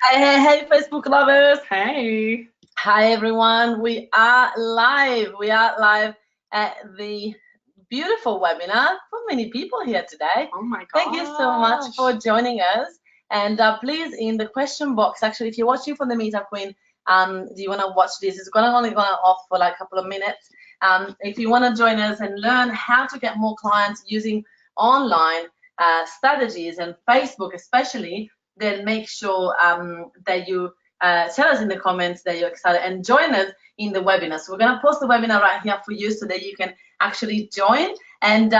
Hey, Facebook lovers. Hey. Hi, everyone. We are live. We are live at the beautiful webinar for many people here today. Oh my gosh. Thank you so much for joining us. And please, in the question box, actually, if you're watching from the Meetup Queen, do you want to watch this? It's only going off for like a couple of minutes. If you want to join us and learn how to get more clients using online strategies and Facebook especially, then make sure that you tell us in the comments that you're excited and join us in the webinar. So we're going to post the webinar right here for you so that you can actually join. And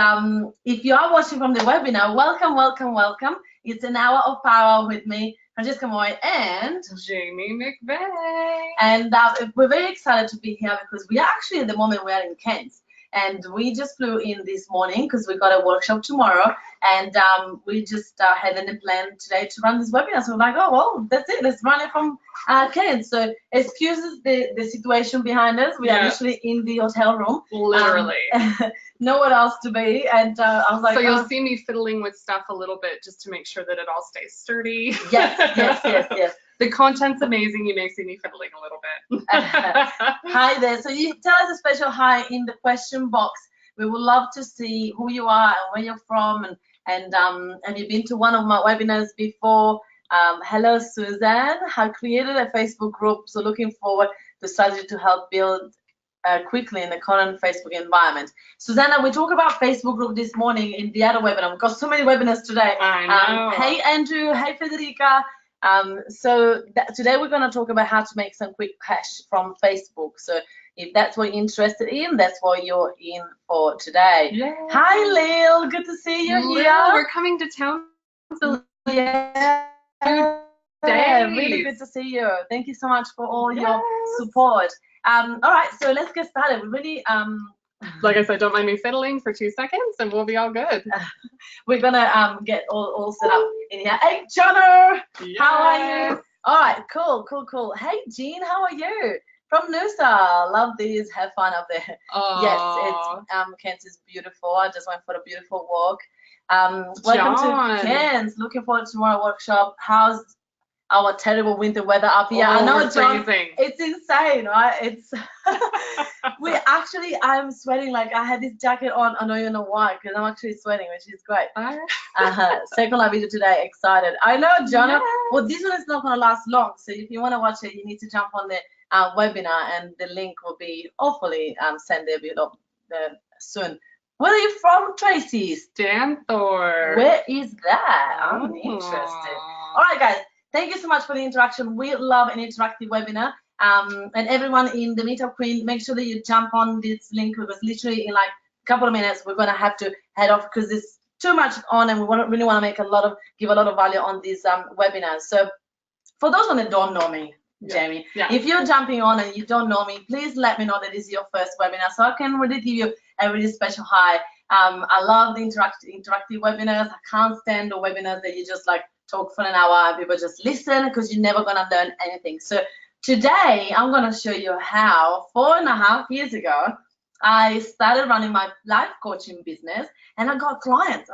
if you are watching from the webinar, welcome, welcome, welcome. It's an hour of power with me, Francesca Moy, and Jamie McVeigh. And we're very excited to be here because we are actually at the moment we are in Kent. And we just flew in this morning because we got a workshop tomorrow, and we just had a plan today to run this webinar. So we're like, oh well, that's it. Let's run it from Kent. So excuses the situation behind us. We are literally in the hotel room. Literally. Nowhere else to be. And I was like, so you'll see me fiddling with stuff a little bit just to make sure that it all stays sturdy. Yes. The content's amazing. You may see me fiddling a little bit. Hi there. So you tell us a special hi in the question box. We would love to see who you are and where you're from, and have you been to one of my webinars before? Hello, Suzanne. I created a Facebook group, so looking forward to strategy to help build quickly in the current Facebook environment. Susanna, we talked about Facebook group this morning in the other webinar. We've got so many webinars today. I know. Hey, Andrew. Hey, Federica. So today we're going to talk about how to make some quick cash from Facebook. So if that's what you're interested in, that's what you're in for today. Yay. Hi, Lil. Good to see you here. We're coming to town. Yeah. Really good to see you. Thank you so much for all your support. All right, so let's get started. We really like I said, don't mind me fiddling for 2 seconds and we'll be all good. We're gonna get all set up in here. Hey, Jono, how are you? All right, cool. Hey, Jean, how are you? From Noosa. Love these. Have fun up there. Aww. Yes, it's Kent is beautiful. I just went for a beautiful walk. Welcome to Kent. Looking forward to tomorrow workshop. How's our terrible winter weather up here? I know, John, it's insane, right? It's I'm sweating. Like I had this jacket on. I don't even know why, because I'm actually sweating, which is great. Second live video today. Excited. I know, John. Yes. Well, this one is not going to last long, so if you want to watch it, you need to jump on the webinar, and the link will be hopefully sent there soon. Where are you from, Tracy? Stanthorpe. Where is that? I'm interested. All right, guys. Thank you so much for the interaction. We love an interactive webinar. And everyone in the Meetup Queen, make sure that you jump on this link, because literally in like a couple of minutes, we're going to have to head off because there's too much on, and we really want to make give a lot of value on these webinars. So for those that don't know me, Jamie, if you're jumping on and you don't know me, please let me know that this is your first webinar so I can really give you a really special hi. I love the interactive webinars. I can't stand the webinars that you just like talk for an hour and people just listen, because you're never going to learn anything. So today I'm going to show you how 4.5 years ago I started running my life coaching business, and I got clients.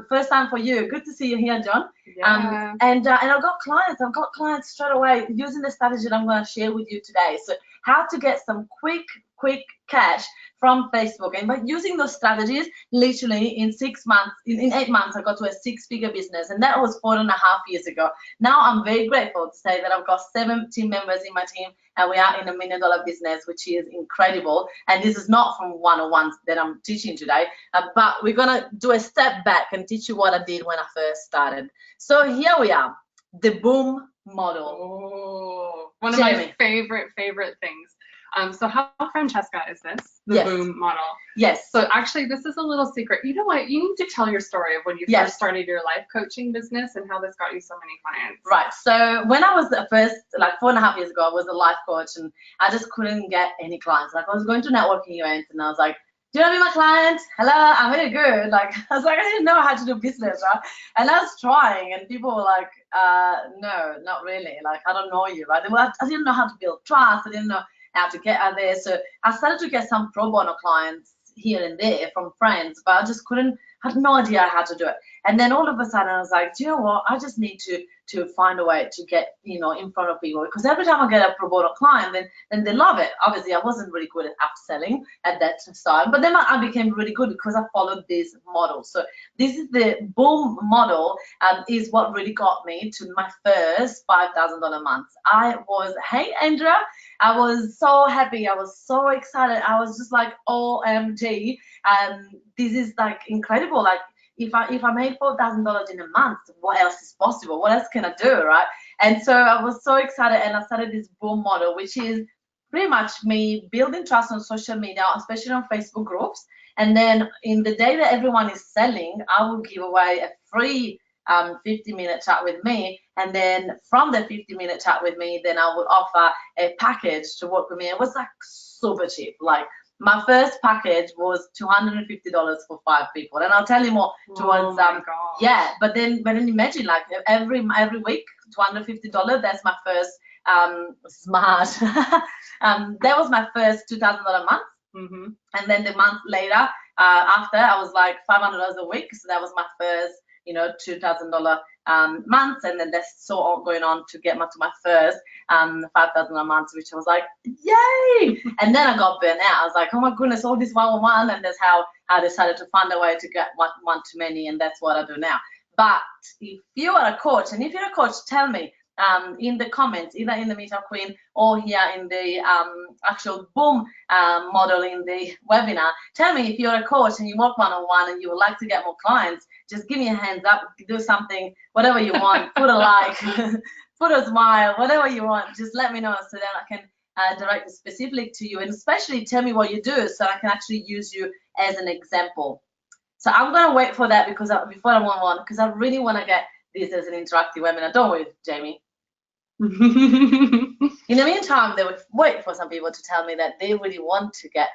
First time for you. Good to see you here, John. Yeah. And I got clients. I've got clients straight away using the strategy that I'm going to share with you today. So how to get some quick cash from Facebook, and by using those strategies, literally in 6 months, in 8 months, I got to a 6-figure business, and that was 4.5 years ago. Now I'm very grateful to say that I've got 7 team members in my team, and we are in $1 million business, which is incredible. And this is not from 101s that I'm teaching today, but we're gonna do a step back and teach you what I did when I first started. So here we are, the boom model. Oh, one of my favorite things. So how Francesca is this? The boom model. Yes. So actually, this is a little secret. You know what? You need to tell your story of when you first started your life coaching business and how this got you so many clients. Right. So when I was the first, like 4.5 years ago, I was a life coach, and I just couldn't get any clients. Like I was going to networking events, and I was like, do you want to be my client? Hello, I'm really good. Like I was like, I didn't know how to do business, right? And I was trying, and people were like, no, not really. Like I don't know you, right? I didn't know how to build trust. I didn't know how to get out there. So I started to get some pro bono clients here and there from friends, but I just had no idea how to do it. And then all of a sudden I was like, do you know what? I just need to find a way to get, you know, in front of people, because every time I get a pro bono client, then they love it. Obviously, I wasn't really good at upselling at that time, but then I became really good because I followed this model. So this is the boom model, is what really got me to my first $5,000 month. Hey Andrea, I was so happy. I was so excited. I was just like, OMG, this is like incredible. Like, if I made $4,000 in a month, what else is possible? What else can I do, right? And so I was so excited, and I started this boom model, which is pretty much me building trust on social media, especially on Facebook groups. And then in the day that everyone is selling, I will give away a free 50-minute chat with me. And then from the 50-minute chat with me, then I would offer a package to work with me. It was like super cheap. Like, my first package was $250 for 5 people, and I'll tell you more towards yeah. But then imagine, like, every week, $250. That's my first smart. That was my first $2,000 month. And then the month later, after, I was like $500 a week. So that was my first, you know, $2,000 months, and then that's so on going on to get to my first $5,000 a month, which I was like, yay! And then I got burnt out. I was like, oh my goodness, all this one-on-one, and that's how I decided to find a way to get one-to-many, and that's what I do now. But if you are a coach, and if you're a coach, tell me in the comments, either in the Meetup Queen or here in the actual boom model in the webinar. Tell me if you're a coach and you work one-on-one and you would like to get more clients. Just give me a hands up, do something, whatever you want, put a like, put a smile, whatever you want. Just let me know so that I can direct it specifically to you, and especially tell me what you do so I can actually use you as an example. So I'm going to wait for that before I move on, because I really want to get this as an interactive webinar. Don't worry, Jamie. In the meantime, they would wait for some people to tell me that they really want to get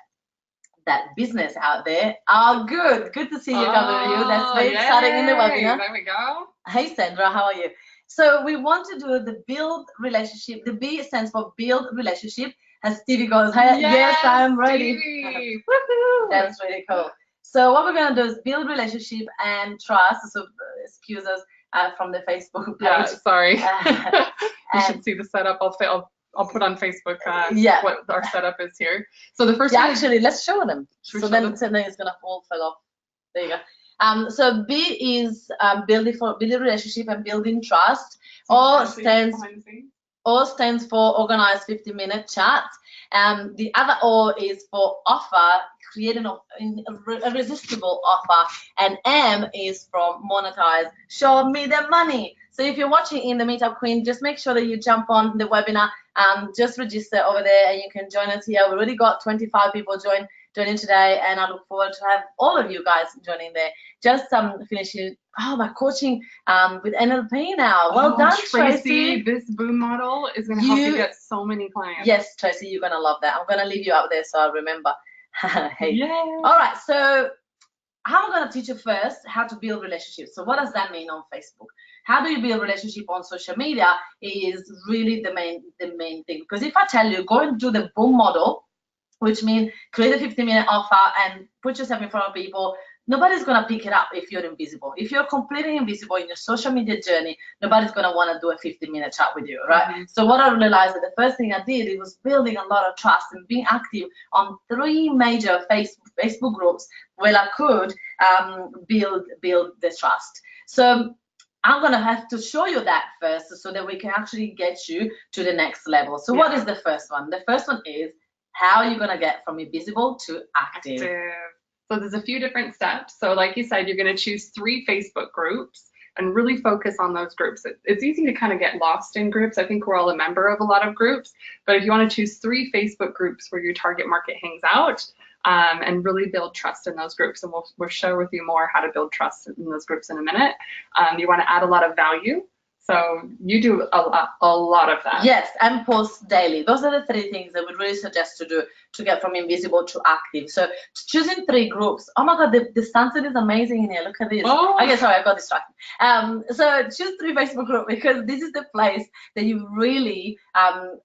that business out there. Oh, good to see you, you. That's very exciting in the webinar. There we go. Hey Sandra, how are you? So we want to do the build relationship. The B stands for build relationship. As Stevie goes, hey, yes, I'm ready. That's really cool. So what we're going to do is build relationship and trust. So excuse us from the Facebook page. Yeah, sorry. You should see the setup. I'll put on Facebook what our setup is here. So the first one actually, let's show them. So then it's going to all fall off. There you go. So B is building relationship and building trust. O stands for organized 50-minute chats. The other O is for offer, create an irresistible offer, and M is from monetize, show me the money. So if you're watching in the Meetup Queen, just make sure that you jump on the webinar, just register over there and you can join us here. We already got 25 people joining today, and I look forward to have all of you guys joining there. Just finishing my coaching with NLP now. Well done, Tracy. This boom model is going to help you get so many clients. Yes, Tracy, you're going to love that. I'm going to leave you out there so I remember. Hey. Yay. All right, so I'm going to teach you first how to build relationships. So what does that mean on Facebook? How do you build relationship on social media is really the main thing. Because if I tell you, go and do the boom model, which means create a 50-minute offer and put yourself in front of people, nobody's going to pick it up if you're invisible. If you're completely invisible in your social media journey, nobody's going to want to do a 50-minute chat with you, right? So what I realized that the first thing I did, it was building a lot of trust and being active on 3 major Facebook groups where I could build the trust. So I'm going to have to show you that first so that we can actually get you to the next level. So what is the first one? The first one is how you're going to get from invisible to active. So there's a few different steps. So like you said, you're going to choose 3 Facebook groups and really focus on those groups. It's easy to kind of get lost in groups. I think we're all a member of a lot of groups, but if you want to choose 3 Facebook groups where your target market hangs out, and really build trust in those groups, and we'll share with you more how to build trust in those groups in a minute. You want to add a lot of value. So you do a lot of that. Yes, and post daily. Those are the 3 things I would really suggest to do to get from invisible to active. So choosing 3 groups. Oh my God, the sunset is amazing in here. Look at this. Oh. Okay, sorry, I got distracted. So choose 3 Facebook groups because this is the place that you really,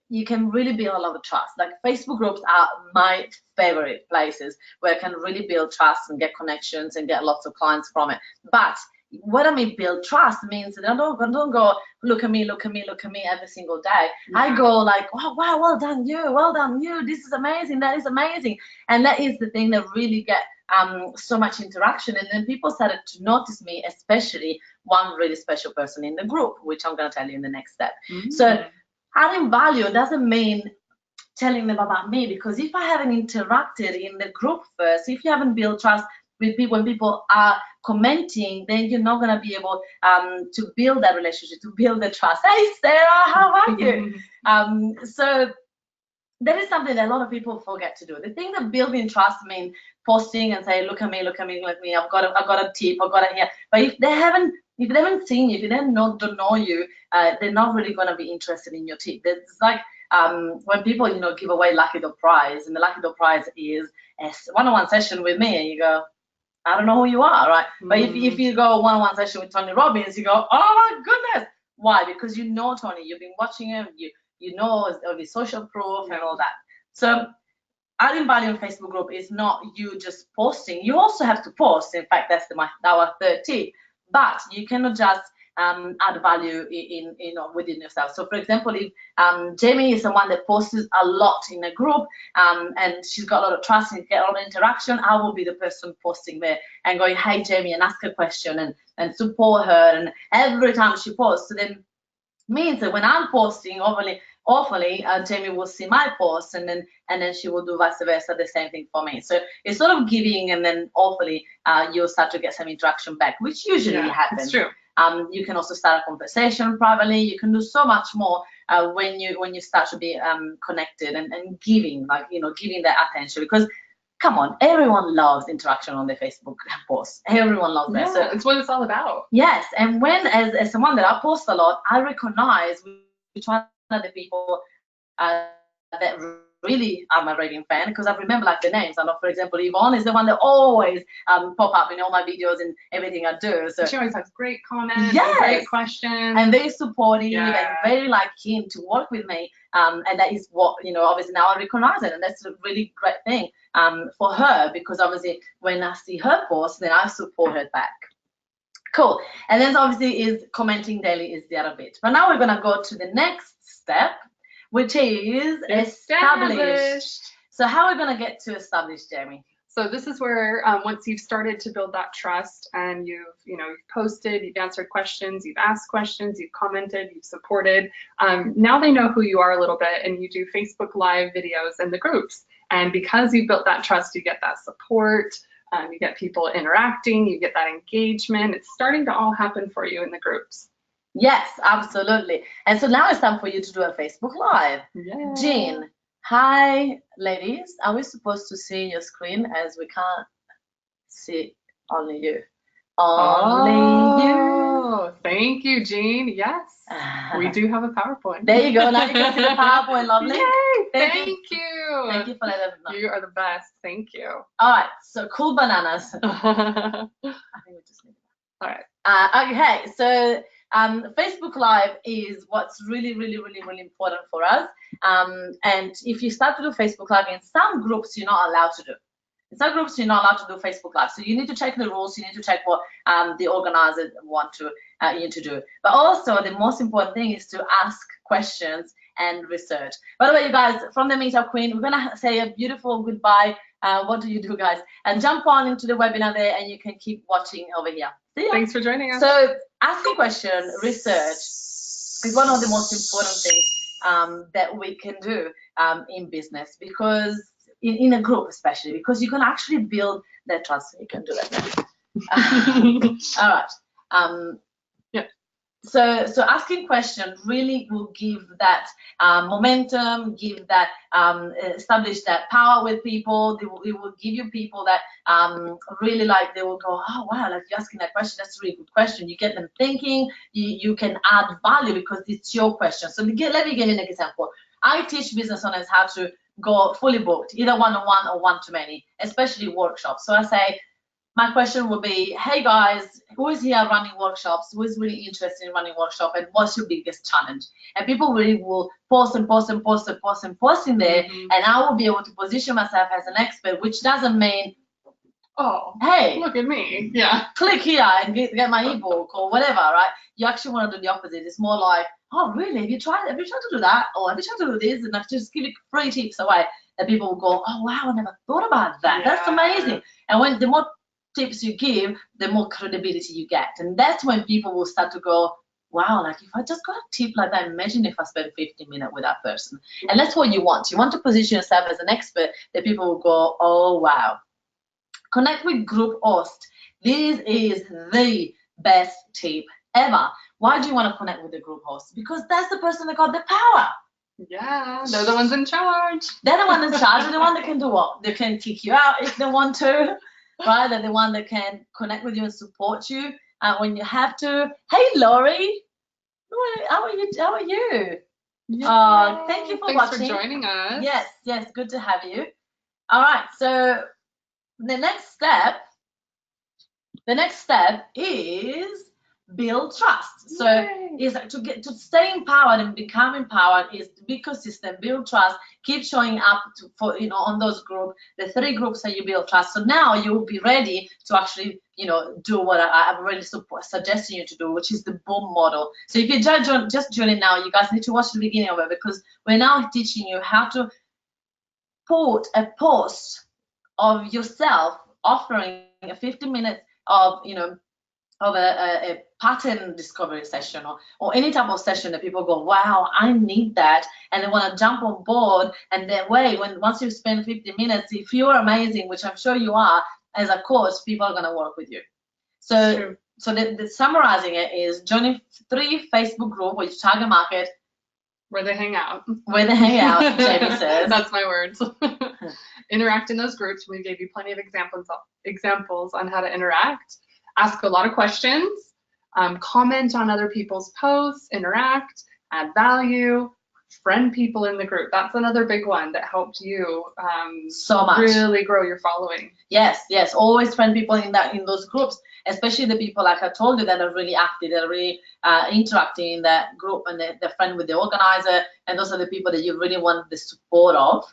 you can really build a lot of trust. Like Facebook groups are my favorite places where I can really build trust and get connections and get lots of clients from it. But what I mean build trust means that I don't go look at me every single day. I go like, oh, wow, well done you, this is amazing, that is amazing. And that is the thing that really get so much interaction. And then people started to notice me, especially one really special person in the group, which I'm going to tell you in the next step. So adding value doesn't mean telling them about me, because if I haven't interacted in the group first, if you haven't built trust with people, when people are commenting, then you're not going to be able to build that relationship, to build the trust. Hey Sarah, how are you? So that is something that a lot of people forget to do. They think that building trust means posting and say, look at me, I've got a tip, I've got it here. But if they haven't seen you, if they don't know you, they're not really going to be interested in your tip. It's like when people, give away Lucky Dog Prize, and the Lucky Dog Prize is a one-on-one session with me, and you go, I don't know who you are, right? But if you go one-on-one session with Tony Robbins, you go, oh my goodness. Why? Because you know Tony, you've been watching him, you know of his social proof and all that. So adding value in Facebook group is not you just posting. You also have to post. In fact, that's our third tip. But you cannot just add value in within yourself. So for example, if Jamie is someone that posts a lot in a group and she's got a lot of trust and get a lot of interaction, I will be the person posting there and going, hey Jamie, and ask a question and support her. And every time she posts, so then means that when I'm posting, hopefully Jamie will see my post, and then she will do vice versa, the same thing for me. So it's sort of giving, and then hopefully you'll start to get some interaction back, which usually happens. It's true. You can also start a conversation privately. You can do so much more when you start to be connected and giving, giving that attention. Because come on, everyone loves interaction on their Facebook posts. Everyone loves that. So it's what it's all about. Yes, and when as someone that I post a lot, I recognize which one of the people that really are my raving fan, because I remember like the names. I know, for example, Yvonne is the one that always pop up in all my videos and everything I do. So she always has great comments, and great questions, and very supportive and very keen to work with me. And that is what, obviously now I recognize it, and that's a really great thing for her, because obviously when I see her post, then I support her back. Cool. And then obviously is commenting daily is the other bit. But now we're gonna go to the next step, which is established. So how are we gonna get to established, Jamie? So this is where once you've started to build that trust, and you've posted, you've answered questions, you've asked questions, you've commented, you've supported, now they know who you are a little bit, and you do Facebook Live videos in the groups. And because you've built that trust, you get that support, you get people interacting, you get that engagement. It's starting to all happen for you in the groups. Yes, absolutely. And so now it's time for you to do a Facebook Live. Yeah. Jean, hi, ladies. Are we supposed to see your screen, as we can't see only you? Only you. Thank you, Jean. Yes, we do have a PowerPoint. There you go. Now you can see the PowerPoint. Lovely. Yay, thank you. Thank you for letting us know. You are the best. Thank you. All right. So cool bananas. I think we just need that. All right. Okay. So Facebook Live is what's really important for us. And if you start to do Facebook Live, in some groups you're not allowed to do. In some groups you're not allowed to do Facebook Live. So you need to check the rules. You need to check what the organizers want you to do. But also the most important thing is to ask questions and research. By the way, you guys, from the Meetup Queen, we're gonna say a beautiful goodbye. What do you do, guys? And jump on into the webinar there, and you can keep watching over here. See ya. Thanks for joining us. So asking questions, research is one of the most important things that we can do in business, because in a group especially, because you can actually build that trust. You can do that. All right. Yeah. So asking questions really will give that momentum, give that establish that power with people. It will give you people that really they will go, oh wow, like you're asking that question, that's a really good question. You get them thinking. You can add value because it's your question. So let me give you an example. I teach business owners how to go fully booked, either one-on-one or one-to-many, especially workshops. So I say, my question will be, hey guys, who is here running workshops? Who is really interested in running workshop, and what's your biggest challenge? And people really will post in there, and I will be able to position myself as an expert, which doesn't mean Oh, hey, look at me. Yeah. click here and get my ebook or whatever, right? You actually want to do the opposite. It's more like, oh, really? Have you tried to do that? Or have you tried to do this? And I just give you free tips away that people will go, oh, wow, I never thought about that. That's Yeah. amazing. And when the more tips you give, the more credibility you get. And that's when people will start to go, wow, like if I just got a tip like that, imagine if I spent 15 minutes with that person. And that's what you want. You want to position yourself as an expert that people will go, oh, wow. Connect with group host. This is the best tip ever. Why do you want to connect with the group host? Because that's the person that got the power. Yeah, they're the ones in charge. They're the one in charge. They're the one that can do what? They can kick you out if they want to, right? They're the one that can connect with you and support you when you have to. Hey, Laurie, how are you? Yeah. Thank you for Thanks watching. for joining us. Yes, good to have you. All right, so the next step is build trust. So Yay. is to stay empowered and become empowered is to be consistent, build trust, keep showing up for on those groups, the 3 groups that you build trust. So now you'll be ready to actually do what I'm already suggesting you to do, which is the BOOM model. So if you're just joining now, you guys need to watch the beginning of it, because we're now teaching you how to put a post of yourself offering a 15 minutes of a pattern discovery session or any type of session that people go, wow, I need that, and they want to jump on board. And then once you spend 50 minutes, if you're amazing, which I'm sure you are as a coach, people are going to work with you. So the summarizing it is joining 3 Facebook group with your target market. Where they hang out. Jamie says. That's my words. Interact in those groups. We gave you plenty of examples on how to interact. Ask a lot of questions. Comment on other people's posts. Interact. Add value. Friend people in the group. That's another big one that helped you so much. Really grow your following. Yes. Always friend people in those groups, especially the people, like I told you, that are really active, that are really interacting in that group, and they're friend with the organizer, and those are the people that you really want the support of.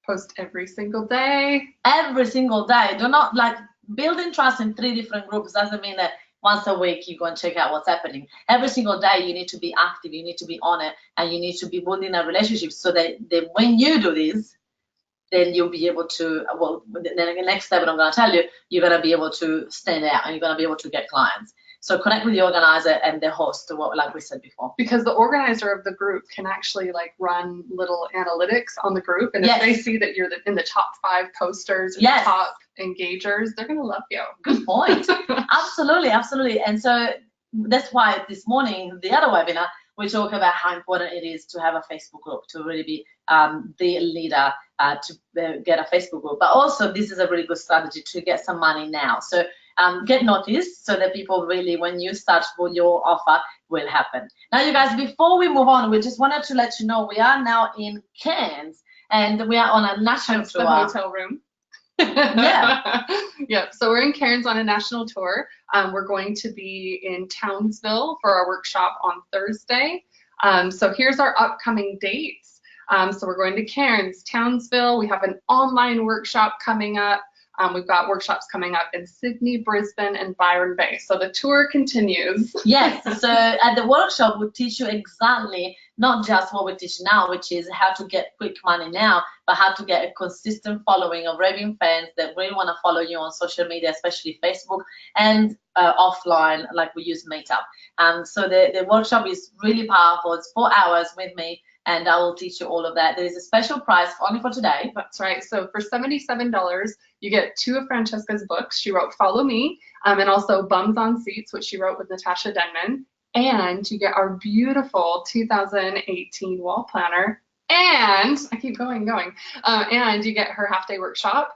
Post every single day. Every single day. Do not, like, building trust in 3 different groups doesn't mean that once a week you go and check out what's happening. Every single day you need to be active, you need to be on it, and you need to be building a relationship so that when you do this, then you'll be able to, then the next step that I'm going to tell you, you're going to be able to stand out and you're going to be able to get clients. So connect with the organizer and the host, like we said before. Because the organizer of the group can actually run little analytics on the group, and if they see that you're in the top 5 posters, or the top engagers, they're going to love you. Good point. Absolutely. And so that's why this morning, the other webinar, we talk about how important it is to have a Facebook group, to really be the leader, to get a Facebook group. But also, this is a really good strategy to get some money now. So get noticed so that people really, when you start with your offer, will happen. Now, you guys, before we move on, we just wanted to let you know we are now in Cairns, and we are on a national tour. The hotel room. Yep. So we're in Cairns on a national tour. We're going to be in Townsville for our workshop on Thursday. So here's our upcoming dates. So we're going to Cairns, Townsville. We have an online workshop coming up. We've got workshops coming up in Sydney, Brisbane, and Byron Bay. So the tour continues. Yes. So at the workshop, we'll teach you exactly not just what we teach now, which is how to get quick money now, but how to get a consistent following of raving fans that really want to follow you on social media, especially Facebook, and offline, like we use Meetup. So the workshop is really powerful. It's 4 hours with me, and I will teach you all of that. There is a special price only for today. That's right. So for $77, you get 2 of Francesca's books. She wrote Follow Me, and also Bums on Seats, which she wrote with Natasha Denman. And you get our beautiful 2018 wall planner. And I keep going. And you get her half-day workshop,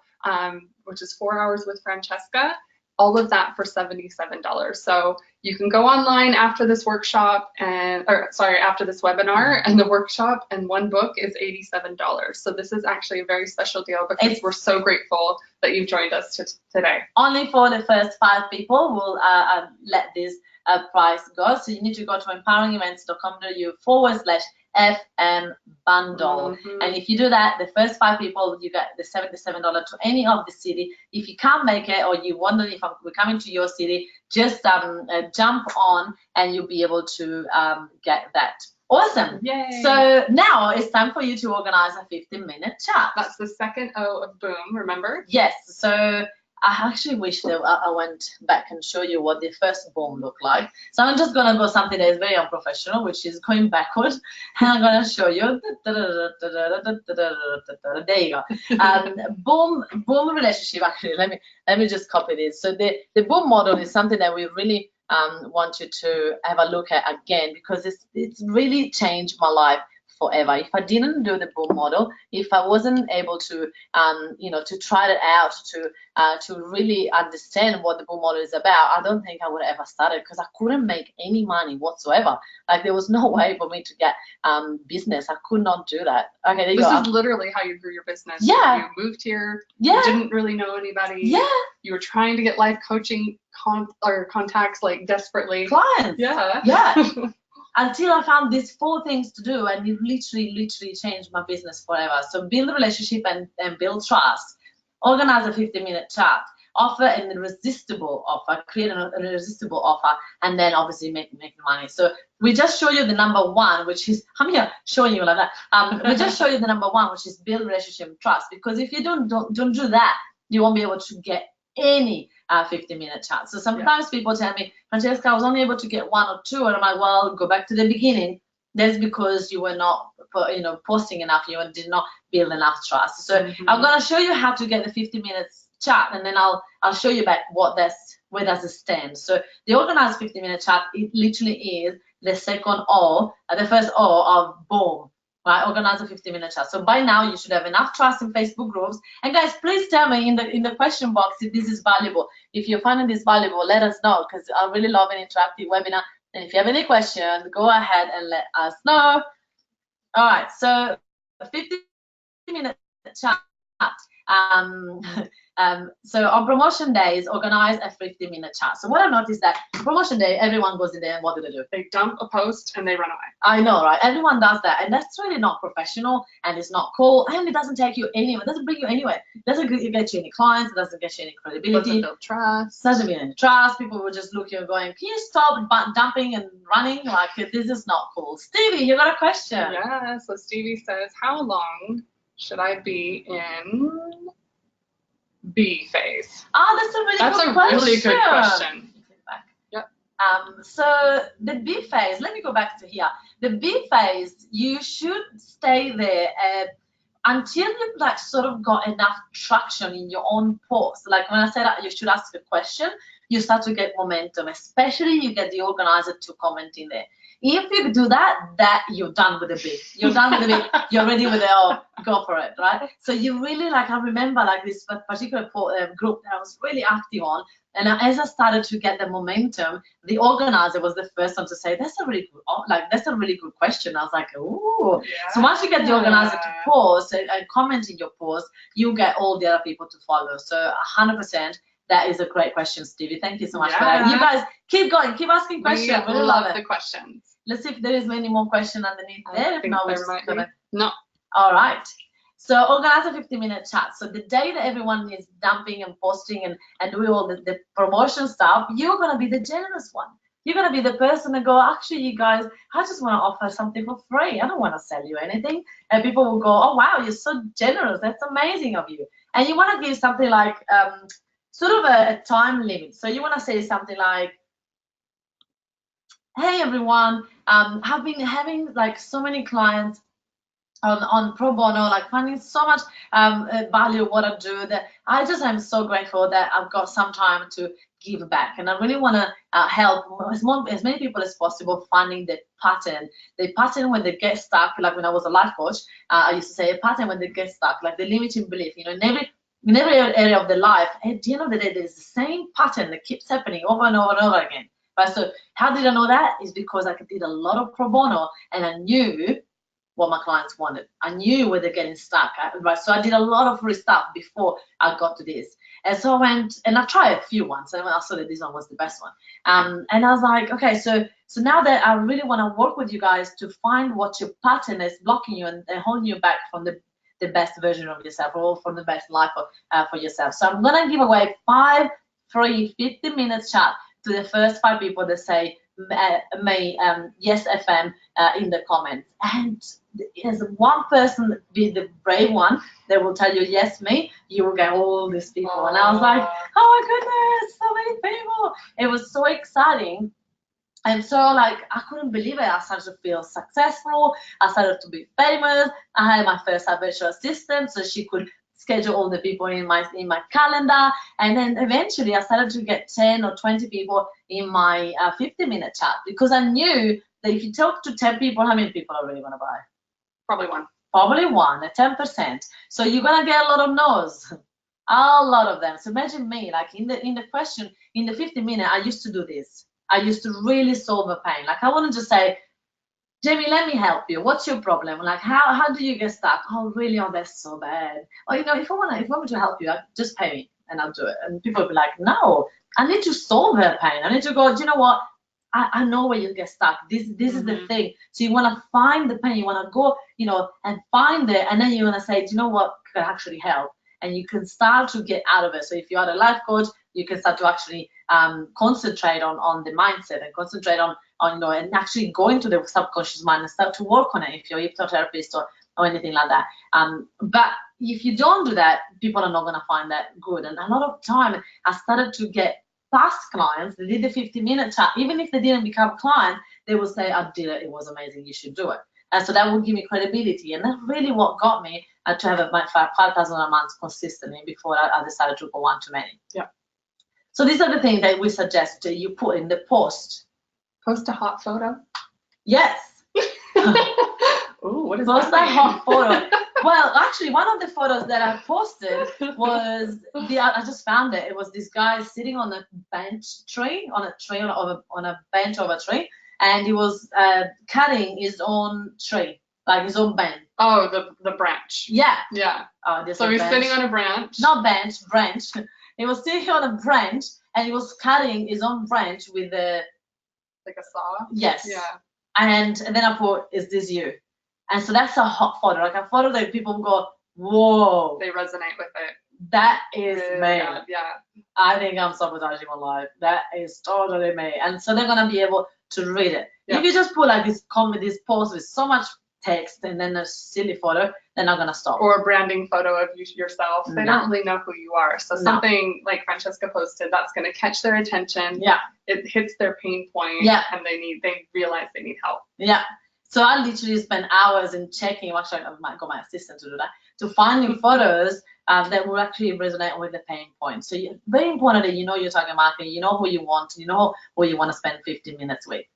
which is 4 hours with Francesca. All of that for $77. So you can go online after this workshop after this webinar and the workshop, and one book is $87. So this is actually a very special deal because we're so grateful that you've joined us today. Only for the first 5 people will let this price go. So you need to go to empoweringevents.com.au FM bundle. And if you do that, the first 5 people, you get the $77 to any of the city. If you can't make it, or you wonder if we're coming to your city, just jump on and you'll be able to get that. Awesome. Yay. So now it's time for you to organize a 15-minute chat. That's the second O of Boom, remember? Yes. So I actually wish that I went back and show you what the first Boom looked like. So I'm just going to go something that is very unprofessional, which is going backwards. And I'm going to show you. There you go. Boom relationship, actually. Let me just copy this. So the Boom model is something that we really want you to have a look at again, because it's really changed my life forever. If I didn't do the Boom model, if I wasn't able to to try it out, to really understand what the Boom model is about, I don't think I would have ever started, because I couldn't make any money whatsoever. Like, there was no way for me to get business. I could not do that. Okay, there you go. This is literally how you grew your business. Yeah. You moved here. Yeah. You didn't really know anybody. Yeah. You were trying to get life coaching contacts, like, desperatly. Clients. Yeah. Yeah. Until I found these 4 things to do, and it literally changed my business forever. So build a relationship and build trust. Organize a 15-minute chat. Offer an irresistible offer. Create an irresistible offer, and then obviously make money. So we just show you the number 1, which is, I'm here showing you like that. We just show you the number 1, which is build relationship and trust. Because if you don't do that, you won't be able to get any 15-minute chat. So sometimes people tell me, Francesca, I was only able to get 1 or 2, and I'm like, well, go back to the beginning. That's because you were not, posting enough. You did not build enough trust. So I'm gonna show you how to get the 15 minutes chat, and then I'll show you back where does it stand. So the organized 15-minute chat, it literally is the second O, the first O of Boom. Right, organize a 15-minute chat. So by now you should have enough trust in Facebook groups. And guys, please tell me in the question box if this is valuable. If you're finding this valuable, let us know, because I really love an interactive webinar. And if you have any questions, go ahead and let us know. All right, so a 15-minute chat. So on promotion days, organize a 15-minute chat. So what I noticed that promotion day, everyone goes in there, and what do? They dump a post and they run away. I know, right? Everyone does that, and that's really not professional, and it's not cool, and it doesn't take you anywhere. It doesn't bring you anywhere. It doesn't get you any clients. It doesn't get you any credibility. Doesn't build trust. Doesn't build any trust. People will just look at you and going, can you stop dumping and running? Like, this is not cool. Stevie, you got a question? Yeah, so Stevie says, how long should I be in B phase? Oh, that's a really good question. That's a really good question. Yep. So the B phase, let me go back to here. The B phase, you should stay there until you've like sort of got enough traction in your own post. Like when I said that you should ask a question, you start to get momentum, especially you get the organizer to comment in there. If you do that you're done with the B. You're done with the B. You're ready with the O. Go for it, right? So you really, like, I remember like this particular group that I was really active on, and as I started to get the momentum, the organizer was the first one to say, that's a really good question. I was like, ooh. Yeah. So once you get the organizer to post and comment in your post, you get all the other people to follow. So 100%. That is a great question, Stevie. Thank you so much for that. You guys keep going, keep asking questions. We love the questions. Let's see if there is any more question underneath there. If not, No. All right. So organize a 15-minute chat. So the day that everyone is dumping and posting and doing all the promotion stuff, you're gonna be the generous one. You're gonna be the person that go, actually, you guys, I just want to offer something for free. I don't want to sell you anything. And people will go, oh wow, you're so generous. That's amazing of you. And you want to give something like sort of a time limit. So you want to say something like, hey everyone, I've been having like so many clients on pro bono, like finding so much value what I do, that I just am so grateful that I've got some time to give back, and I really want to help as many people as possible finding the pattern when they get stuck. Like when I was a life coach, I used to say a pattern when they get stuck, like the limiting belief, in every area of their life. At the end of the day, there's the same pattern that keeps happening over and over and over again. Right? So how did I know that? Is because I did a lot of pro bono, and I knew what my clients wanted. I knew where they're getting stuck. Right? So I did a lot of free stuff before I got to this. And so I went, and I tried a few ones, and I saw that this one was the best one. And I was like, okay, so now that I really want to work with you guys to find what your pattern is blocking you and holding you back from the best version of yourself, or from the best life for yourself. So I'm gonna give away 5 free 50-minute chat to the first 5 people that say yes FM in the comments. And there's one person, be the brave one, that will tell you yes me, you will get all these people. And I was like, oh my goodness, so many people. It was so exciting. And so, like, I couldn't believe it. I started to feel successful. I started to be famous. I had my first virtual assistant, so she could schedule all the people in my calendar. And then eventually, I started to get 10 or 20 people in my 50-minute chat, because I knew that if you talk to 10 people, how many people are really going to buy? Probably one. Probably one, at 10%. So you're going to get a lot of no's. A lot of them. So imagine me, like in the question, in the 50-minute, I used to do this. I used to really solve a pain. Like, I wouldn't just say, Jamie, let me help you. What's your problem? Like, how do you get stuck? Oh, really? Oh, that's so bad. Or, if I want to help you, just pay me and I'll do it. And people will be like, no, I need to solve her pain. I need to go, do you know what? I know where you get stuck. This is the thing. So you want to find the pain. You want to go, and find it. And then you want to say, do you know what can actually help? And you can start to get out of it. So if you are a life coach, you can start to actually concentrate on the mindset, and concentrate on and actually go into the subconscious mind and start to work on it if you're a hypnotherapist or anything like that. But if you don't do that, people are not going to find that good. And a lot of time, I started to get past clients. They did the 50-minute chat. Even if they didn't become clients, they will say, I did it. It was amazing. You should do it. And so that would give me credibility. And that's really what got me to have about 5,000 a month consistently before I decided to go one-to-many. Yeah. So these are the things that we suggest you put in the post. Post a hot photo? Yes. Ooh, what is post that? A hot photo. Well, actually, one of the photos that I posted was I just found it. It was this guy sitting on a bench tree, on a bench of a tree, and he was cutting his own tree, like his own bench. Oh, the branch. Yeah. Yeah. So he's bench. sitting on a branch. Not bench, branch. He was sitting on a branch, and he was cutting his own branch with a... Like a saw? Yes. Yeah. And then I put, is this you? And so that's a hot photo, like a photo that people go, whoa. They resonate with it. That is me. Yeah. I think I'm sabotaging my life. That is totally me. And so they're going to be able to read it. Yeah. If you just put like this post with so much text and then a silly photo, they're not going to stop. Or a branding photo of yourself. They don't really know who you are. So something like Francesca posted, that's going to catch their attention. Yeah. It hits their pain point. Yeah. And they realize they need help. Yeah. So I literally spend hours in checking. Actually, I might got my assistant to do that, to finding photos that will actually resonate with the pain point. So very important that you know your target market, you know who you want, you know who you want to spend 15 minutes with.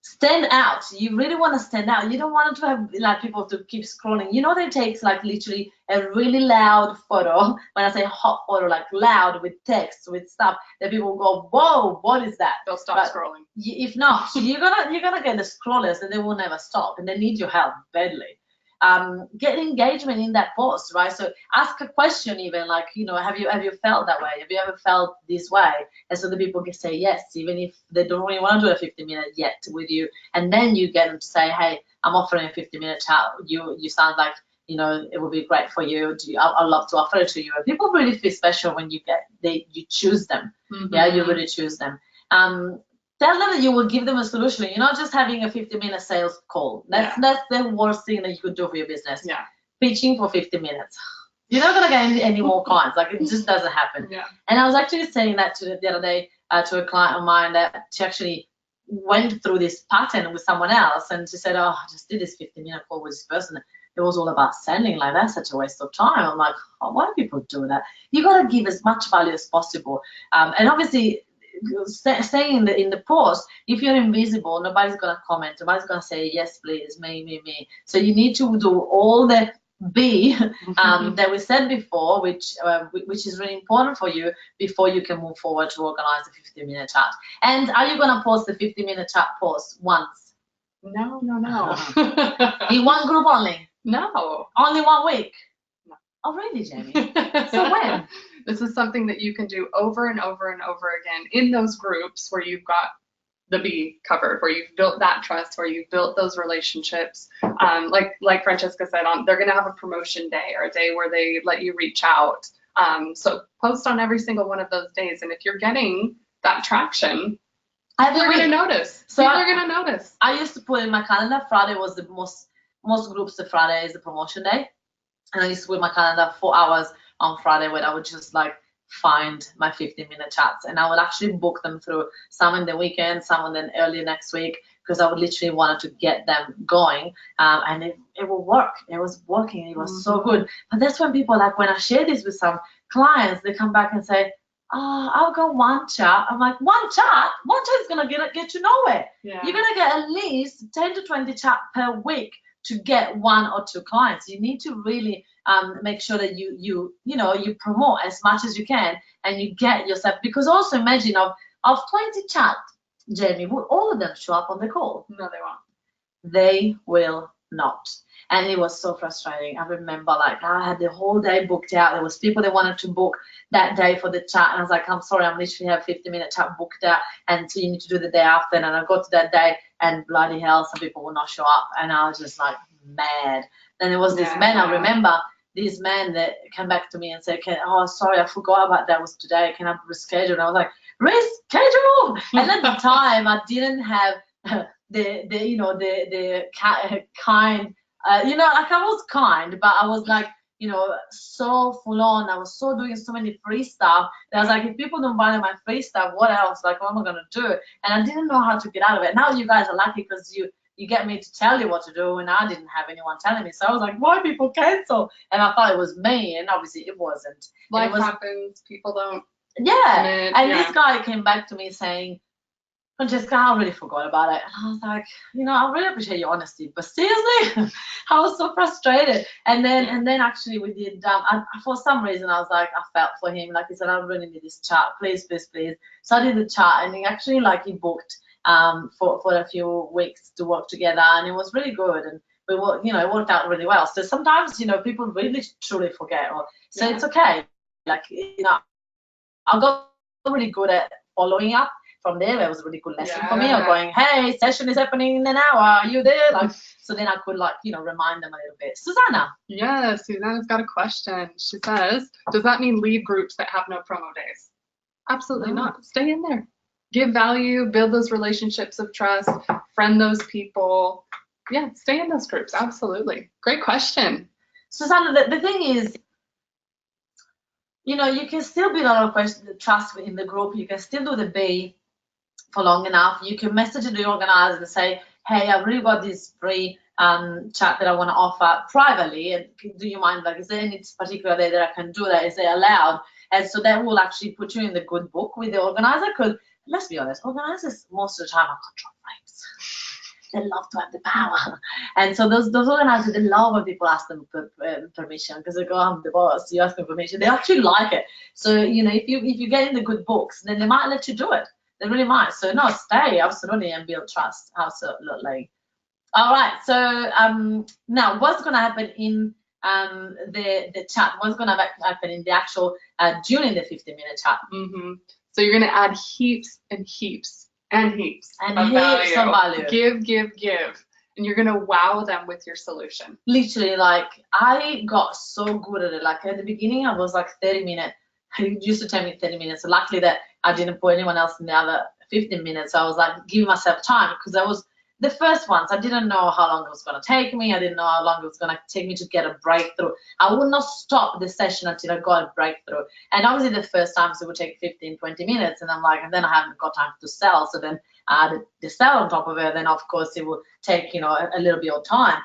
Stand out. You really want to stand out. You don't want to have like people to keep scrolling. You know that it takes like literally a really loud photo. When I say hot photo, like loud with text, with stuff that people go, whoa, what is that? They'll stop scrolling. If not, you're gonna get the scrollers, and they will never stop, and they need your help badly. Get engagement in that post, right? So ask a question, even like, have you felt that way? Have you ever felt this way? And so the people can say yes, even if they don't really want to do a 50-minute yet with you. And then you get them to say, hey, I'm offering a 50-minute chat. You sound like, it would be great for you. I'd love to offer it to you. And people really feel special when you choose them. Mm-hmm. Yeah, you really choose them. Tell them that you will give them a solution. You're not just having a 50-minute sales call. That's the worst thing that you could do for your business. Yeah. Pitching for 50 minutes. You're not going to get any more clients. Like, it just doesn't happen. Yeah. And I was actually saying that the other day to a client of mine that she actually went through this pattern with someone else, and she said, I just did this 50-minute call with this person. It was all about sending. Like, that's such a waste of time. I'm like, why do people do that? You got to give as much value as possible. And obviously, saying in the post, if you're invisible, nobody's gonna comment, nobody's gonna say yes please, me. So you need to do all the B that we said before, which is really important for you before you can move forward to organize a 50-minute chat. And are you gonna post the 50-minute chat post once? No. In one group only? No. Only 1 week? No. Oh really, Jamie? So when? This is something that you can do over and over and over again in those groups where you've got the B covered, where you've built that trust, where you've built those relationships. Like Francesca said, they're going to have a promotion day or a day where they let you reach out. So post on every single one of those days. And if you're getting that traction, people are going to notice. So people are going to notice. I used to put in my calendar, Friday was the most groups, the Friday is the promotion day. And I used to put in my calendar 4 hours on Friday where I would just like find my 15-minute chats, and I would actually book them through, some in the weekend, some in the early next week, because I would literally wanted to get them going, and it will work. It was working. It was so good. But that's when people, like when I share this with some clients, they come back and say, oh, I'll go one chat. I'm like, one chat is gonna get you nowhere. Yeah. You're gonna get at least 10 to 20 chat per week to get 1 or 2 clients. You need to really make sure that you promote as much as you can, and you get yourself, because also imagine of 20 chats, Jamie, will all of them show up on the call? No, they won't. They will not. And it was so frustrating. I remember, like, I had the whole day booked out. There was people that wanted to book that day for the chat, and I was like, I'm sorry, I'm literally have 50-minute chat booked out, and so you need to do the day after. And I got to that day, and bloody hell, some people will not show up, and I was just like mad. Then there was this man, I remember this man that came back to me and said, oh, sorry, I forgot about that, was today, can I reschedule? And I was like, reschedule. And at the time I didn't have the kind, like I was kind, but I was like, so full on. I was so doing so many free stuff that I was like, if people don't buy my free stuff, what else? Like, what am I gonna do? And I didn't know how to get out of it. Now you guys are lucky because you get me to tell you what to do, and I didn't have anyone telling me. So I was like, why people cancel? And I thought it was me, and obviously it wasn't. Life happens. People don't. Yeah. And this guy came back to me saying, Francesca, I really forgot about it. And I was like, I really appreciate your honesty, but seriously, I was so frustrated. And then actually we did, for some reason, I was like, I felt for him. Like he said, I really need this chat, please, please, please. So I did the chat, and he actually, he booked for a few weeks to work together, and it was really good. And we worked, it worked out really well. So sometimes, people really truly forget. So it's okay. I got really good at following up. From there, it was a really good lesson for me of going, hey, session is happening in an hour, are you there? So then I could remind them a little bit. Susanna. Yes, Susanna's got a question. She says, does that mean leave groups that have no promo days? Absolutely not. Stay in there. Give value, build those relationships of trust, friend those people. Yeah, stay in those groups. Absolutely. Great question. Susanna, the thing is, you can still build a lot of trust in the group. You can still do the B for long enough. You can message the organizer and say, hey, I've really got this free chat that I want to offer privately, and do you mind, is there any particular day that I can do that? Is it allowed? And so that will actually put you in the good book with the organizer, because let's be honest, organizers most of the time are control freaks. They love to have the power. And so those organizers, they love when people ask them for permission, because they go, I'm the boss, you ask them permission. They actually like it. So, if you get in the good books, then they might let you do it. They really might. So no, stay, absolutely, and build trust, absolutely. All right, so now what's going to happen in the chat? What's going to happen in the actual, during the 15-minute chat? So you're going to add heaps and heaps and heaps of value. Give. And you're going to wow them with your solution. Literally, I got so good at it. At the beginning, I was 30 minutes. It used to take me 30 minutes. So luckily that I didn't put anyone else in the other 15 minutes. So I was giving myself time, because I was the first ones. I didn't know how long it was going to take me. I didn't know how long it was going to take me to get a breakthrough. I would not stop the session until I got a breakthrough. And obviously the first times it would take 15, 20 minutes. And I'm and then I haven't got time to sell. So then I added the sell on top of it. Then of course it will take, a little bit of time.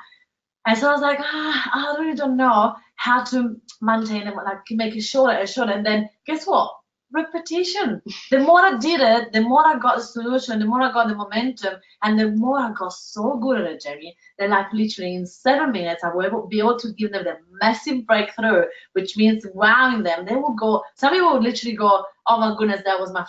And so I was I really don't know how to maintain it, make it shorter and shorter. And then guess what? Repetition. The more I did it, the more I got the solution, the more I got the momentum, and the more I got so good at it, Jamie, that literally in 7 minutes I will be able to give them the massive breakthrough, which means wowing them. They will go, some people would literally go, oh my goodness, that was my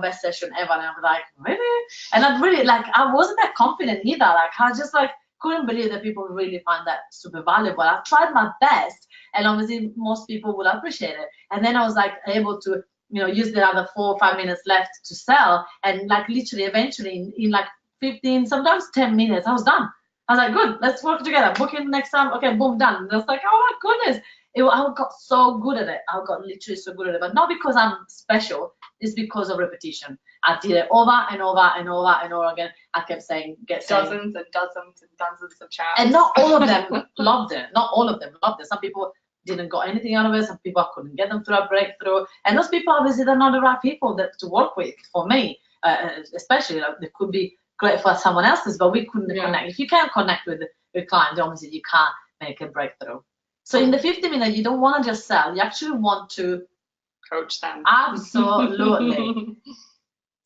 best session ever. And I was really? And I really, I wasn't that confident either. I just couldn't believe that people really find that super valuable. I tried my best, and obviously most people would appreciate it. And then I was like able to, use the other 4 or 5 minutes left to sell, and like literally eventually in like 15, sometimes 10 minutes, I was done. I was like, good, let's work together. Book in next time. Okay, boom, done. And I was like, oh my goodness. I got so good at it. I got literally so good at it. But not because I'm special. It's because of repetition. I did it over and over and over and over again. I kept saying, dozens and dozens and dozens of chats. And not all of them loved it. Not all of them loved it. Some people didn't got anything out of it. Some people I couldn't get them through a breakthrough. And those people, obviously, they're not the right people to work with for me. Especially, they could be great for someone else's, but we couldn't connect. If you can't connect with the client, obviously you can't make a breakthrough. So in the 50 minutes, you don't want to just sell. You actually want to coach them. Absolutely.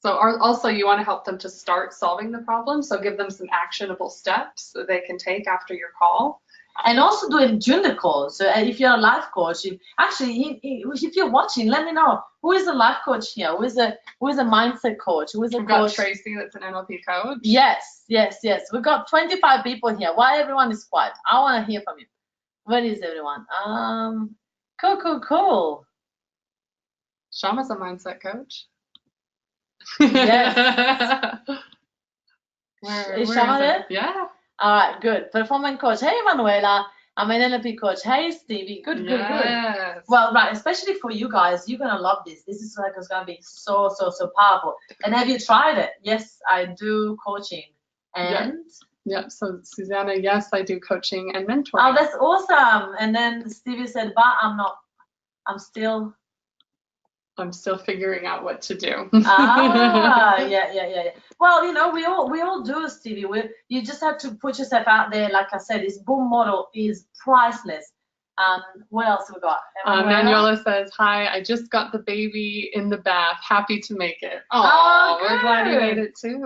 So also you want to help them to start solving the problem. So give them some actionable steps that they can take after your call. And also do it during the call. So if you're a life coach, if you're watching, let me know who is a life coach here. Who is a mindset coach? Who is a We've coach? got Tracy, that's an NLP coach. Yes. We've got 25 people here. Why everyone is quiet? I want to hear from you. Where is everyone? Cool. Shama's a mindset coach. Yes. Is Shama there? Yeah. All right, good. Performance coach. Hey, Manuela. I'm an NLP coach. Hey, Stevie. Good. Well, right, especially for you guys, you're gonna love this. This is like it's gonna be so powerful. And have you tried it? Yes, I do coaching. And Yep. So Susanna, yes, I do coaching and mentoring. Oh, that's awesome. And then Stevie said, but I'm still figuring out what to do. Yeah. Well, we all do, Stevie. You just have to put yourself out there. Like I said, this boom model is priceless. What else we got? Manuela says, hi, I just got the baby in the bath. Happy to make it. Oh, we're glad you made it too.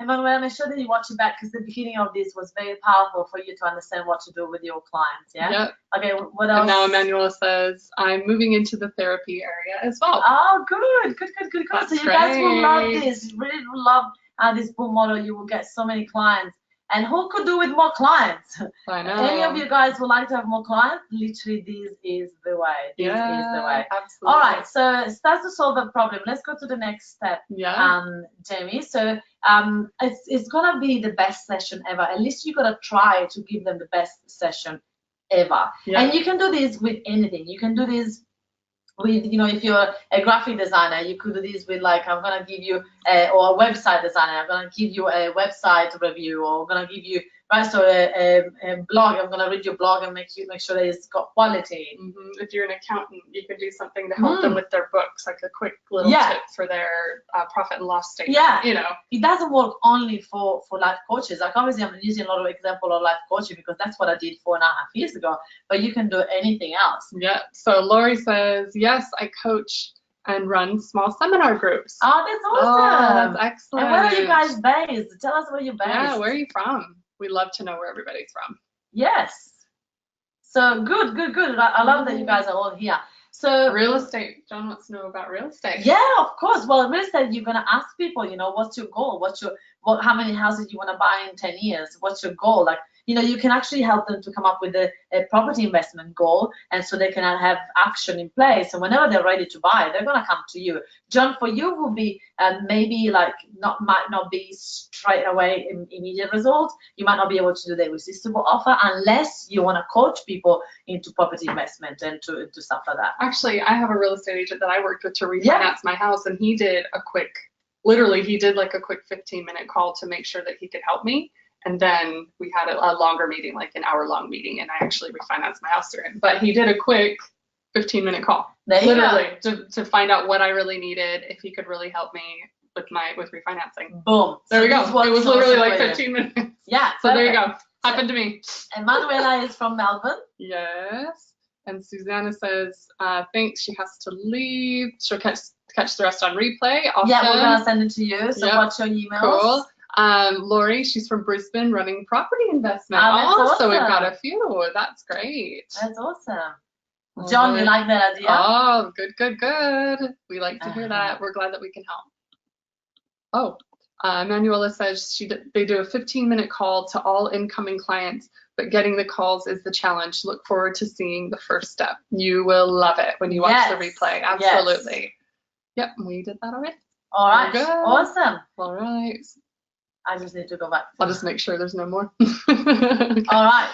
Manuela, make sure that you watch it back because the beginning of this was very powerful for you to understand what to do with your clients. Yeah. Yep. Okay. What else? And now Manuela says, I'm moving into the therapy area as well. Oh, good. That's So you great. guys will love this. You really will love this boom model. You will get so many clients. And who could do with more clients? I know. Any of you guys would like to have more clients? Literally, this is the way. This is the way. Absolutely. All right. So it starts to solve the problem. Let's go to the next step. Yeah. Jamie. So it's gonna be the best session ever. At least you gotta try to give them the best session ever. Yeah. And you can do this with anything. You can do this with, if you're a graphic designer, you could do this with like, I'm gonna give you or a website designer, I'm gonna give you a website review, or I'm gonna give you a blog, I'm gonna read your blog and make sure that it's got quality. Mm-hmm. If you're an accountant, you can do something to help them with their books, like a quick little tip for their profit and loss statement. Yeah. It doesn't work only for life coaches. Like obviously I'm using a lot of example of life coaching because that's what I did 4.5 years ago, but you can do anything else. Yeah. So Lori says, yes, I coach and run small seminar groups. Oh, that's awesome. Oh, that's excellent. And where are you guys based? Tell us where you're based. Yeah, where are you from? We love to know where everybody's from. Yes. So good. I love that you guys are all here. So real estate. John wants to know about real estate. Yeah, of course. Well, real estate, you're gonna ask people, what's your goal? How many houses you want to buy in 10 years? What's your goal? Like, you can actually help them to come up with a property investment goal, and so they can have action in place. And whenever they're ready to buy, they're gonna come to you. John, for you will be maybe like might not be straight away immediate results. You might not be able to do the irresistible offer unless you want to coach people into property investment and to stuff like that. Actually, I have a real estate agent that I worked with to refinance my house, and he did a quick 15-minute call to make sure that he could help me. And then we had a longer meeting, like an hour-long meeting, and I actually refinanced my house through him. But he did a quick 15-minute call, to find out what I really needed, if he could really help me with refinancing. Boom. There we go. It was literally like 15 minutes. Yeah. So there you go. Happened to me. And Manuela is from Melbourne. Yes. And Susanna says, thanks, she has to leave. She'll catch the rest on replay. Awesome. Yeah, we're going to send it to you. So watch your emails. Cool. Lori, she's from Brisbane, running property investment. Awesome. So we've got a few. That's great. That's awesome. John, you like that idea? Oh, good. We like to hear that. We're glad that we can help. Oh, Manuela says they do a 15-minute call to all incoming clients, but getting the calls is the challenge. Look forward to seeing the first step. You will love it when you watch the replay. Absolutely. Yep, we did that already. All right, awesome. All right. I just need to go back. I'll just make sure there's no more. All right.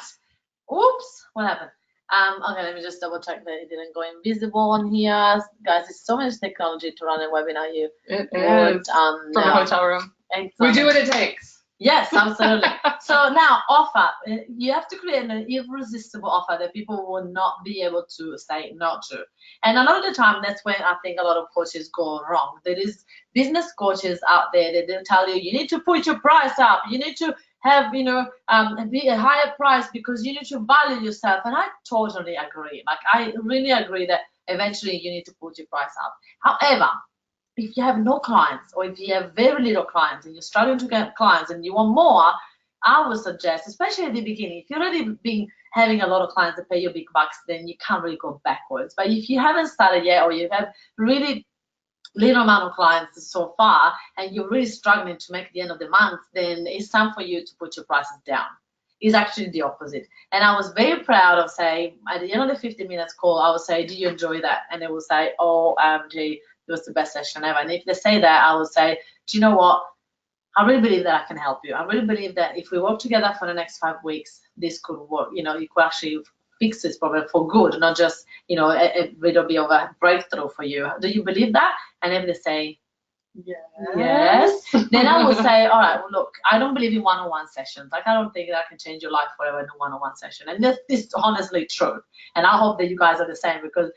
Oops, what happened? Okay, let me just double check that it didn't go invisible on here. Guys, there's so much technology to run a webinar. It is. From a hotel room. Excellent. We do what it takes. Yes, absolutely. So now offer, you have to create an irresistible offer that people will not be able to say no to. And a lot of the time, that's when I think a lot of coaches go wrong. There is business coaches out there that they'll tell you need to put your price up. You need to have, be a higher price because you need to value yourself. And I totally agree. Like, I really agree that eventually you need to put your price up. However, if you have no clients or if you have very little clients and you're struggling to get clients and you want more, I would suggest, especially at the beginning, if you've already been having a lot of clients that pay you big bucks, then you can't really go backwards. But if you haven't started yet or you have really little amount of clients so far and you're really struggling to make the end of the month, then it's time for you to put your prices down. It's actually the opposite. And I was very proud of saying, at the end of the 15 minutes call, I would say, do you enjoy that? And they will say, OMG, it was the best session ever. And if they say that, I will say, do you know what? I really believe that I can help you. I really believe that if we work together for the next 5 weeks, this could work. You could actually fix this problem for good, not just, a little bit of a breakthrough for you. Do you believe that? And if they say, yes, then I will say, all right, well, look, I don't believe in one-on-one sessions. Like, I don't think that I can change your life forever in a one-on-one session. And this is honestly true. And I hope that you guys are the same because,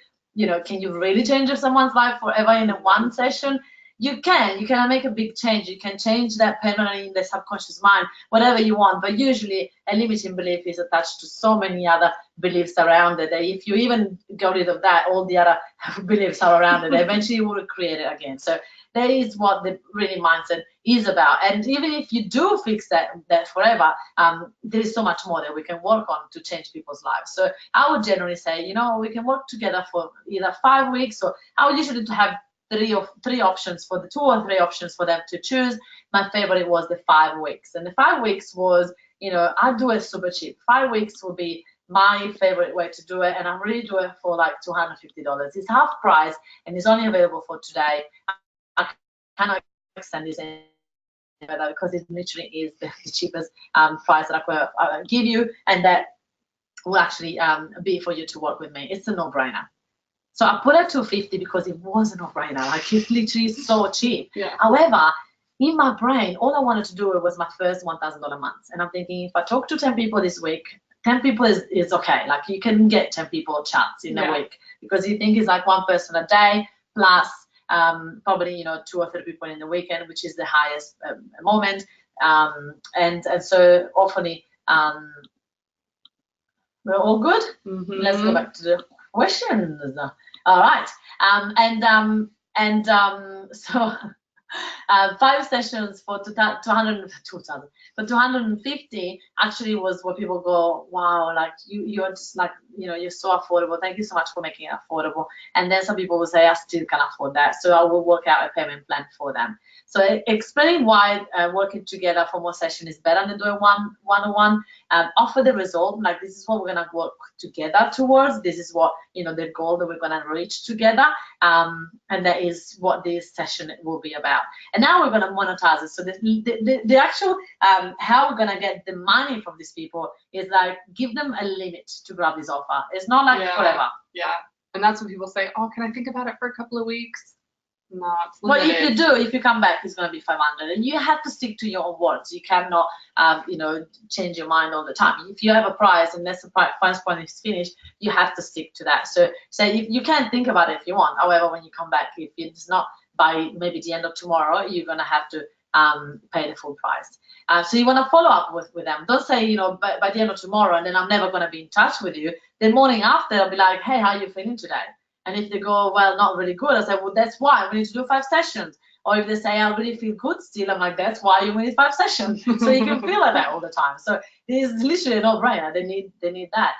can you really change someone's life forever in a one session? You can make a big change. You can change that permanently in the subconscious mind, whatever you want. But usually a limiting belief is attached to so many other beliefs around it. That if you even get rid of that, all the other beliefs are around it. Eventually you will create it again. So that is what the really mindset is about. And even if you do fix that forever, there is so much more that we can work on to change people's lives. So I would generally say, we can work together for either 5 weeks, or I would usually have three options for the 2 or 3 options for them to choose. My favorite was the 5 weeks. And the 5 weeks was, I do it super cheap. 5 weeks will be my favorite way to do it. And I really do it for like $250. It's half price and it's only available for today. I cannot extend this any further because it literally is the cheapest price that I could give you, and that will actually be for you to work with me. It's a no-brainer. So I put it to $250 because it was a no-brainer. Like, it's literally so cheap. Yeah. However, in my brain, all I wanted to do was my first $1,000 month. And I'm thinking, if I talk to 10 people this week, 10 people is okay. Like, you can get 10 people chats in a week because you think it's like one person a day plus probably 2 or 3 people in the weekend, which is the highest moment. And so hopefully we're all good. Mm-hmm. Let's go back to the questions. All right. So 5 sessions for 250 actually was where people go, wow, like you're just like, you're so affordable. Thank you so much for making it affordable. And then some people will say, I still can afford that. So I will work out a payment plan for them. So explaining why working together for more sessions is better than doing one-on-one. Offer the result, like this is what we're gonna work together towards. This is what, the goal that we're gonna reach together. And that is what this session will be about. And now we're gonna monetize it. So the actual, how we're gonna get the money from these people is like, give them a limit to grab this offer. It's not like forever. Yeah, and that's when people say, oh, can I think about it for a couple of weeks? Not well, if you come back, it's going to be 500, and you have to stick to your words. You cannot, change your mind all the time. If you have a price and that's the price point is finished, you have to stick to that. So you can think about it if you want. However, when you come back, if it's not by maybe the end of tomorrow, you're going to have to pay the full price. So you want to follow up with them. Don't say, by the end of tomorrow, and then I'm never going to be in touch with you. The morning after, I'll be like, hey, how are you feeling today? And if they go, well, not really good, I say, well, that's why we need to do 5 sessions. Or if they say, I really feel good still, I'm like, that's why you need 5 sessions. So you can feel like that all the time. So it's literally a no-brainer. They need that.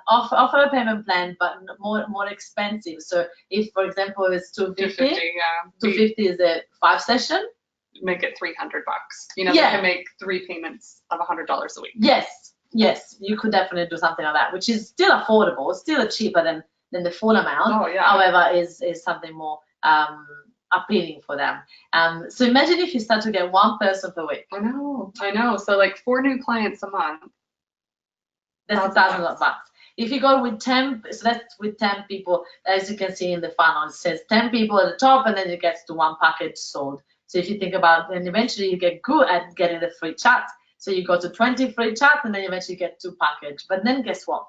Offer a payment plan, but more expensive. So if, for example, it's $250, $250 is a 5 session. make it $300. You know, Yeah. they can make 3 payments of $100 a week. Yes, you could definitely do something like that, which is still affordable, still cheaper than the full amount. Oh, yeah. However, is something more appealing for them. So imagine if you start to get one person per week. I know. So like 4 new clients a month. That's $1,000. If you go with 10, so that's with 10 people, as you can see in the funnel, it says 10 people at the top, and then it gets to 1 package sold. So if you think about, and eventually you get good at getting the free chats. So you go to 20 free chats, and then eventually you get 2 package. But then guess what?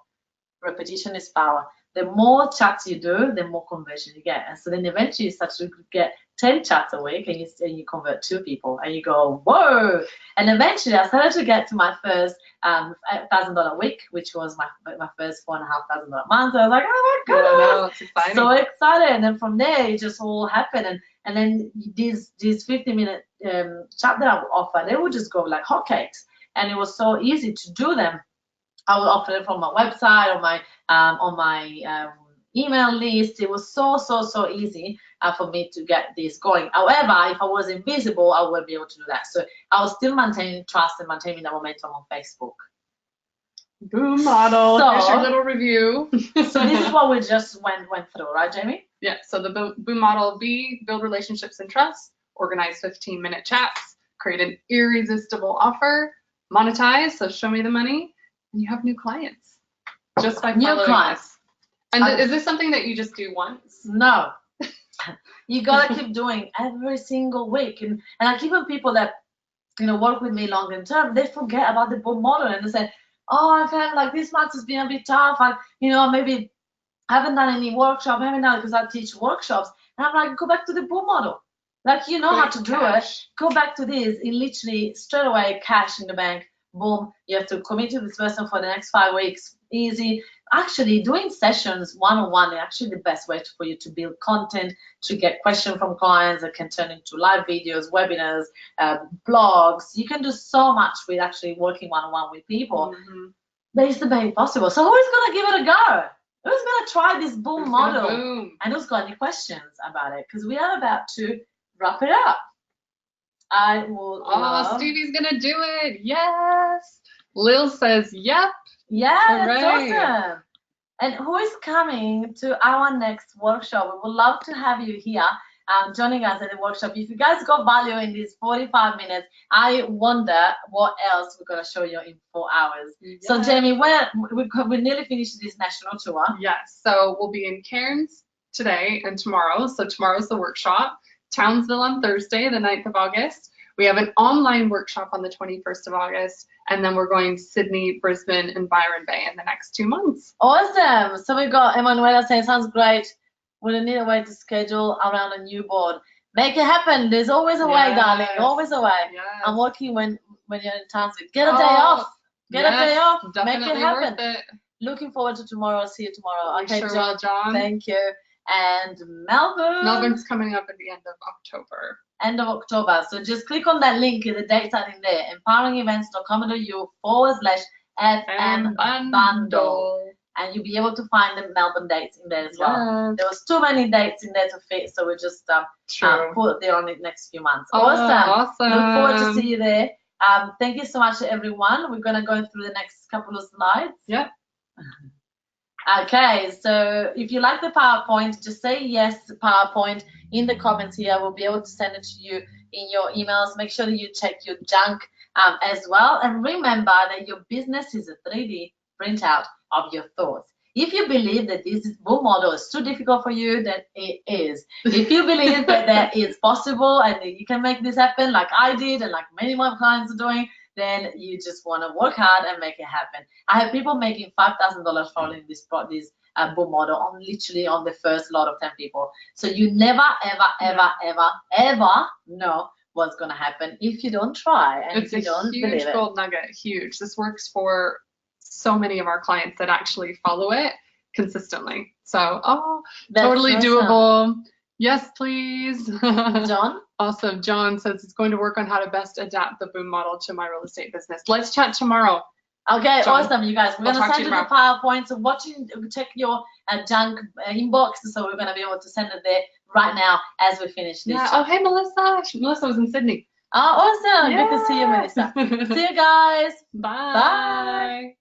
Repetition is power. The more chats you do, the more conversion you get. And so then eventually you start to get 10 chats a week, and you convert 2 people, and you go, whoa! And eventually I started to get to my first $1,000 week, which was my first $4,500 month. I was like, oh my god, I know, it's exciting. So excited. And then from there it just all happened. And then these 50-minute chat that I would offer, they would just go like hotcakes, and it was so easy to do them. I would offer it from my website or on my email list. It was so easy for me to get this going. However, if I was invisible, I wouldn't be able to do that. So I was still maintaining trust and maintaining that momentum on Facebook. Boom model. So, here's your little review. So this is what we just went through, right, Jamie? Yeah. So the Boom model: B, build relationships and trust, organize 15-minute chats, create an irresistible offer, monetize. So show me the money. And you have new clients just by following this. And is this something that you just do once? No. You gotta keep doing every single week. And like even people that work with me longer term, they forget about the Boom model, and they say, oh, I've had like this month has been a bit tough. Maybe I haven't done any workshop, I haven't done it because I teach workshops. And I'm like, go back to the Boom model. Like you know how to do it. Go back to this. In literally straight away, cash in the bank. Boom, you have to commit to this person for the next 5 weeks. Easy. Actually, doing sessions one-on-one is actually the best way for you to build content, to get questions from clients that can turn into live videos, webinars, blogs. You can do so much with actually working one-on-one with people. But it's the best possible. So who's going to give it a go? Who's going to try this Boom model? Boom. And who's got any questions about it? Because we are about to wrap it up. I will. Stevie's gonna do it. Yes. Lil says, yep. Yeah, that's awesome. And who is coming to our next workshop? We would love to have you here joining us at the workshop. If you guys got value in these 45 minutes, I wonder what else we're going to show you in 4 hours. Yes. So, Jamie, we nearly finished this national tour. Yes. So we'll be in Cairns today and tomorrow. So tomorrow's the workshop. Townsville on Thursday, the 9th of August. We have an online workshop on the 21st of August, and then we're going to Sydney, Brisbane, and Byron Bay in the next 2 months. Awesome. So we've got Emanuela saying, sounds great. We need a way to schedule around a new board. Make it happen. There's always a way, darling. Always a way. Yes. I'm working when you're in Townsville. Get a day off. Get a day off. Definitely make it happen. Worth it. Looking forward to tomorrow. See you tomorrow. Okay, sure, John. Thank you. And Melbourne. Melbourne's coming up at the end of October. End of October. So just click on that link. The dates are in there. empoweringevents.com.au/FM bundle. And you'll be able to find the Melbourne dates in there as well. There was too many dates in there to fit, so we just put it there on the next few months. Awesome. Look forward to see you there. Thank you so much to everyone. We're going to go through the next couple of slides. Yep. Okay, so if you like the PowerPoint, just say yes to PowerPoint in the comments here. We'll be able to send it to you in your emails. Make sure that you check your junk as well. And remember that your business is a 3D printout of your thoughts. If you believe that this Boom model is too difficult for you, then it is. If you believe that that is possible and that you can make this happen like I did and like many more clients are doing, then you just want to work hard and make it happen. I have people making $5,000 following this Boom model on the first lot of 10 people. So you never, ever know what's going to happen if you don't try and if you don't believe it. It's a huge gold nugget, huge. This works for so many of our clients that actually follow it consistently. So, totally awesome. Doable. Yes, please. John? Awesome. John says it's going to work on how to best adapt the Boom model to my real estate business. Let's chat tomorrow. Okay, John, awesome, you guys. We're going to send you the PowerPoint. So check your junk inbox. So we're going to be able to send it there right now as we finish this. Yeah. Oh, hey, Melissa. Melissa was in Sydney. Oh, awesome. Good to see you, Melissa. See you guys. Bye. Bye.